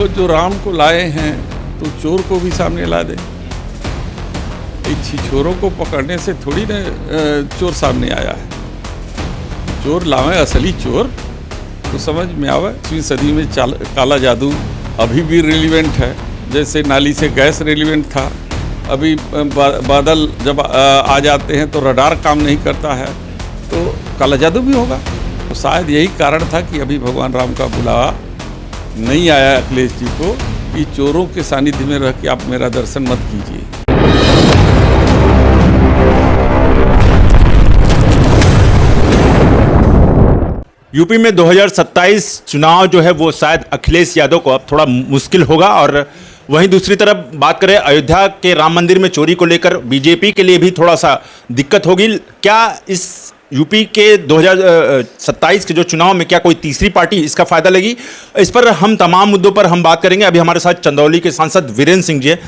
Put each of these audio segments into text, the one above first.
तो जो राम को लाए हैं तो चोर को भी सामने ला दे। छिछोरों को पकड़ने से थोड़ी ना चोर सामने आया है। चोर लावे असली चोर तो समझ में आवे। 20वीं सदी में काला जादू अभी भी रिलेवेंट है, जैसे नाली से गैस रिलेवेंट था। अभी बादल जब आ जाते हैं तो रडार काम नहीं करता है, तो काला जादू भी होगा। तो शायद यही कारण था कि अभी भगवान राम का बुलावा नहीं आया अखिलेश जी को कि चोरों के सानिध्य में रह के आप मेरा दर्शन मत कीजिए। यूपी में 2027 चुनाव जो है वो शायद अखिलेश यादव को अब थोड़ा मुश्किल होगा। और वहीं दूसरी तरफ बात करें अयोध्या के राम मंदिर में चोरी को लेकर बीजेपी के लिए भी थोड़ा सा दिक्कत होगी। क्या इस यूपी के 2027 के जो चुनाव में क्या कोई तीसरी पार्टी इसका फायदा लेगी? इस पर हम तमाम मुद्दों पर हम बात करेंगे। अभी हमारे साथ चंदौली के सांसद वीरेंद्र सिंह जी हैं।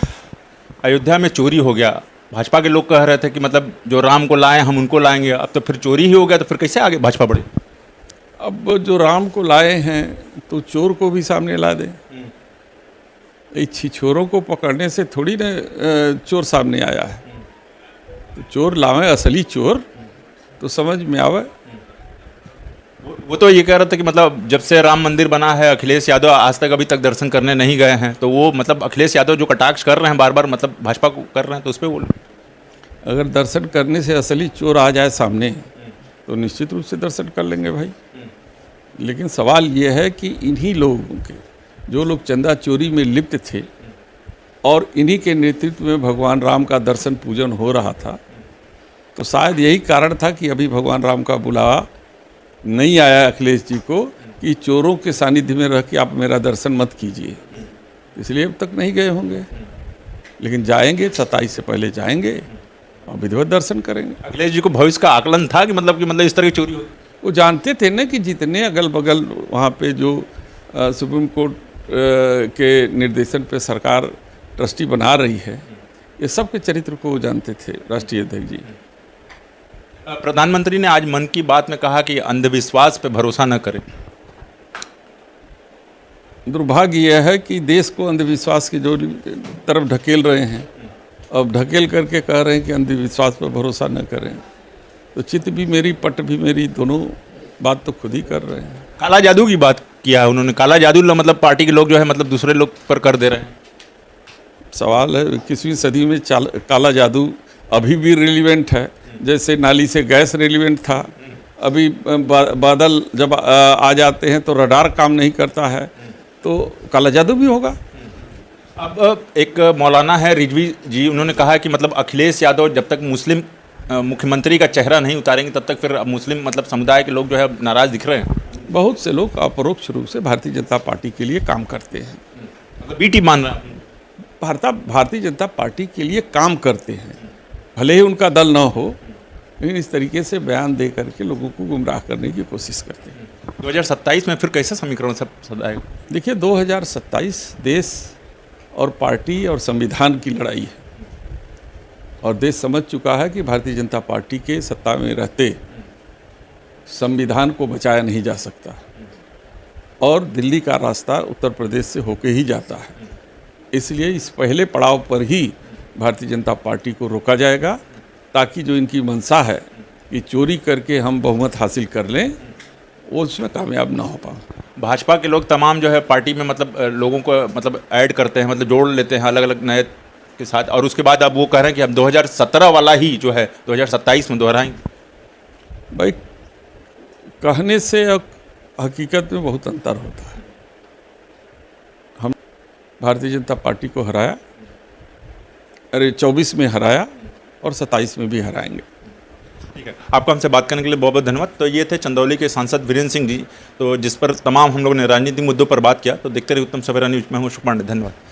अयोध्या में चोरी हो गया, भाजपा के लोग कह रहे थे कि मतलब जो राम को लाए हम उनको लाएंगे, अब तो फिर चोरी ही हो गया, तो फिर कैसे आगे भाजपा बढ़े? अब जो राम को लाए हैं तो चोर को भी सामने ला दे। छिछोरों को पकड़ने से थोड़ी ना चोर सामने आया है। तो चोर लावे असली चोर तो समझ में आवे। वो तो ये कह रहा था कि मतलब जब से राम मंदिर बना है अखिलेश यादव आज तक अभी तक दर्शन करने नहीं गए हैं, तो वो मतलब अखिलेश यादव जो कटाक्ष कर रहे हैं बार बार मतलब भाजपा को कर रहे हैं, तो उस पर बोलो। अगर दर्शन करने से असली चोर आ जाए सामने तो निश्चित रूप से दर्शन कर लेंगे भाई। लेकिन सवाल ये है कि इन्हीं लोगों के जो लोग चंदा चोरी में लिप्त थे और इन्हीं के नेतृत्व में भगवान राम का दर्शन पूजन हो रहा था, तो शायद यही कारण था कि अभी भगवान राम का बुलावा नहीं आया अखिलेश जी को कि चोरों के सानिध्य में रह के आप मेरा दर्शन मत कीजिए। इसलिए अब तक नहीं गए होंगे, लेकिन जाएंगे 27 से पहले जाएंगे और विधिवत दर्शन करेंगे। अखिलेश जी को भविष्य का आकलन था कि मतलब इस तरह की चोरी हो? वो जानते थे ना कि जितने अगल बगल वहाँ पे जो सुप्रीम कोर्ट के निर्देशन पे सरकार ट्रस्टी बना रही है, ये सब के चरित्र को वो जानते थे राष्ट्रीय अध्यक्ष जी। प्रधानमंत्री ने आज मन की बात में कहा कि अंधविश्वास पे भरोसा न करें। दुर्भाग्य यह है कि देश को अंधविश्वास की जो तरफ ढकेल रहे हैं, अब ढकेल करके कह रहे हैं कि अंधविश्वास पर भरोसा न करें। तो चित्त भी मेरी पट भी मेरी, दोनों बात तो खुद ही कर रहे हैं। काला जादू की बात किया है उन्होंने। काला जादू मतलब पार्टी के लोग जो है मतलब दूसरे लोग पर कर दे रहे हैं। सवाल है 21वीं सदी में काला जादू अभी भी रिलेवेंट है, जैसे नाली से गैस रिलेवेंट था। अभी बादल जब आ जाते हैं तो रडार काम नहीं करता है, तो काला जादू भी होगा। अब एक मौलाना है रिजवी जी, उन्होंने कहा कि मतलब अखिलेश यादव जब तक मुस्लिम मुख्यमंत्री का चेहरा नहीं उतारेंगे तब तक फिर मुस्लिम मतलब समुदाय के लोग जो है नाराज दिख रहे हैं। बहुत से लोग अपरोक्ष रूप से भारतीय जनता पार्टी के लिए काम करते हैं। मतलब बी टीम मान रहा है। भारतीय जनता पार्टी के लिए काम करते हैं, भले ही उनका दल ना हो, लेकिन इस तरीके से बयान दे करके लोगों को गुमराह करने की कोशिश करते हैं। 2027 में फिर कैसा समीकरण सब आएगा? देखिए 2027 देश और पार्टी और संविधान की लड़ाई है, और देश समझ चुका है कि भारतीय जनता पार्टी के सत्ता में रहते संविधान को बचाया नहीं जा सकता, और दिल्ली का रास्ता उत्तर प्रदेश से होके ही जाता है। इसलिए इस पहले पड़ाव पर ही भारतीय जनता पार्टी को रोका जाएगा, ताकि जो इनकी मंशा है कि चोरी करके हम बहुमत हासिल कर लें, वो उसमें कामयाब ना हो पाए। भाजपा के लोग तमाम जो है पार्टी में मतलब लोगों को मतलब ऐड करते हैं, मतलब जोड़ लेते हैं अलग अलग नए के साथ, और उसके बाद अब वो कह रहे हैं कि हम 2017 वाला ही जो है 2027 में दोहराएंगे। भाई कहने से और हकीकत में बहुत अंतर होता है। हम भारतीय जनता पार्टी को हराया, 24 में हराया और 27 में भी हराएंगे। ठीक है, आपको हमसे बात करने के लिए बहुत बहुत धन्यवाद। तो ये थे चंदौली के सांसद वीरेंद्र सिंह जी, तो जिस पर तमाम हम लोगों ने राजनीतिक मुद्दों पर बात किया। तो देखते रहिए उत्तम सवेरा न्यूज़ में हूँ शुभ पांडे। धन्यवाद।